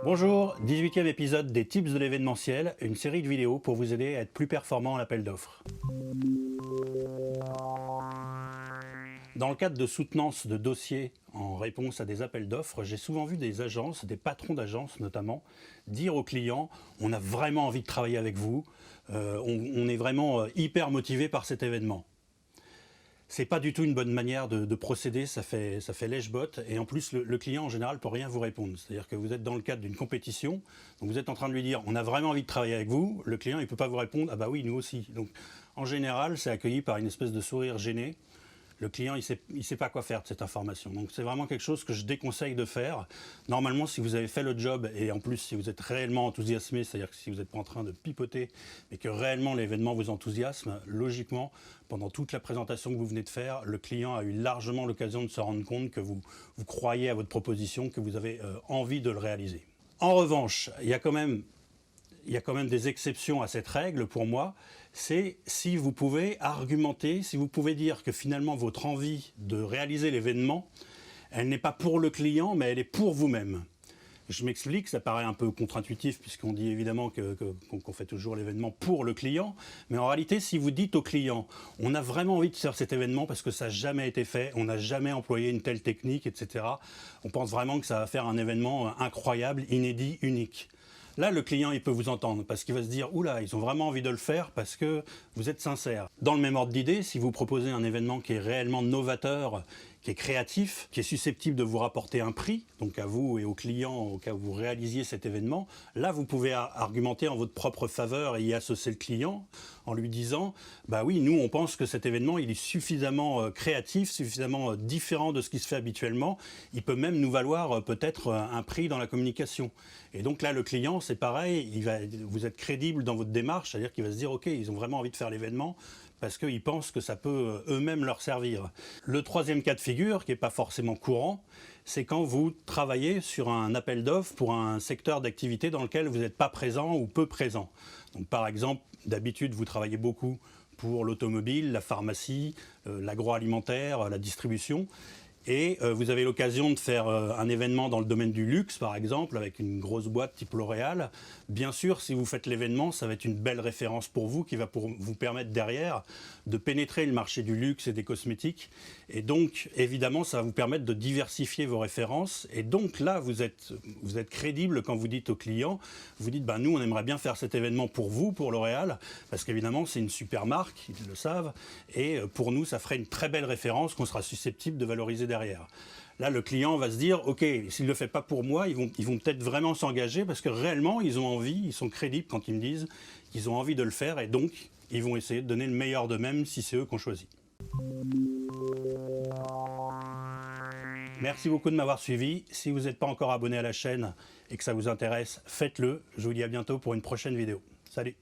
Bonjour, 18e épisode des Tips de l'événementiel, une série de vidéos pour vous aider à être plus performant en appel d'offres. Dans le cadre de soutenance de dossiers en réponse à des appels d'offres, j'ai souvent vu des agences, des patrons d'agences notamment, dire aux clients « on a vraiment envie de travailler avec vous, on est vraiment hyper motivé par cet événement ». C'est pas du tout une bonne manière de procéder, ça fait lèche-botte, et en plus le client en général peut rien vous répondre. C'est-à-dire que vous êtes dans le cadre d'une compétition, donc vous êtes en train de lui dire on a vraiment envie de travailler avec vous, le client il peut pas vous répondre ah bah oui nous aussi. Donc en général c'est accueilli par une espèce de sourire gêné. Le client, il sait pas quoi faire de cette information. Donc c'est vraiment quelque chose que je déconseille de faire. Normalement, si vous avez fait le job et en plus si vous êtes réellement enthousiasmé, c'est-à-dire que si vous n'êtes pas en train de pipoter, mais que réellement l'événement vous enthousiasme, logiquement, pendant toute la présentation que vous venez de faire, le client a eu largement l'occasion de se rendre compte que vous croyez à votre proposition, que vous avez envie de le réaliser. En revanche, il y a quand même des exceptions à cette règle pour moi, c'est si vous pouvez argumenter, si vous pouvez dire que finalement votre envie de réaliser l'événement, elle n'est pas pour le client, mais elle est pour vous-même. Je m'explique, ça paraît un peu contre-intuitif puisqu'on dit évidemment qu'on fait toujours l'événement pour le client, mais en réalité, si vous dites au client, on a vraiment envie de faire cet événement parce que ça n'a jamais été fait, on n'a jamais employé une telle technique, etc. On pense vraiment que ça va faire un événement incroyable, inédit, unique. Là, le client, il peut vous entendre parce qu'il va se dire « Oula, ils ont vraiment envie de le faire parce que vous êtes sincère ». Dans le même ordre d'idée, si vous proposez un événement qui est réellement novateur, qui est créatif, qui est susceptible de vous rapporter un prix, donc à vous et aux clients au cas où vous réalisiez cet événement, là, vous pouvez argumenter en votre propre faveur et y associer le client en lui disant « Bah oui, nous, on pense que cet événement, il est suffisamment créatif, suffisamment différent de ce qui se fait habituellement. Il peut même nous valoir peut-être un prix dans la communication. » Et donc là, le client, c'est pareil, vous êtes crédible dans votre démarche, c'est-à-dire qu'il va se dire « Ok, ils ont vraiment envie de faire l'événement. » parce qu'ils pensent que ça peut eux-mêmes leur servir. Le troisième cas de figure, qui n'est pas forcément courant, c'est quand vous travaillez sur un appel d'offres pour un secteur d'activité dans lequel vous n'êtes pas présent ou peu présent. Donc, par exemple, d'habitude, vous travaillez beaucoup pour l'automobile, la pharmacie, l'agroalimentaire, la distribution. Et vous avez l'occasion de faire un événement dans le domaine du luxe, par exemple, avec une grosse boîte type L'Oréal. Bien sûr, si vous faites l'événement, ça va être une belle référence pour vous, qui va vous permettre derrière de pénétrer le marché du luxe et des cosmétiques. Et donc, évidemment, ça va vous permettre de diversifier vos références. Et donc là, vous êtes crédible quand vous dites aux clients, vous dites, bah, nous, on aimerait bien faire cet événement pour vous, pour L'Oréal, parce qu'évidemment, c'est une super marque, ils le savent. Et pour nous, ça ferait une très belle référence qu'on sera susceptible de valoriser derrière. Là, le client va se dire, ok, s'il ne le fait pas pour moi, ils vont peut-être vraiment s'engager parce que réellement, ils ont envie, ils sont crédibles quand ils me disent qu'ils ont envie de le faire et donc, ils vont essayer de donner le meilleur d'eux-mêmes si c'est eux qui ont choisi. Merci beaucoup de m'avoir suivi. Si vous n'êtes pas encore abonné à la chaîne et que ça vous intéresse, faites-le. Je vous dis à bientôt pour une prochaine vidéo. Salut!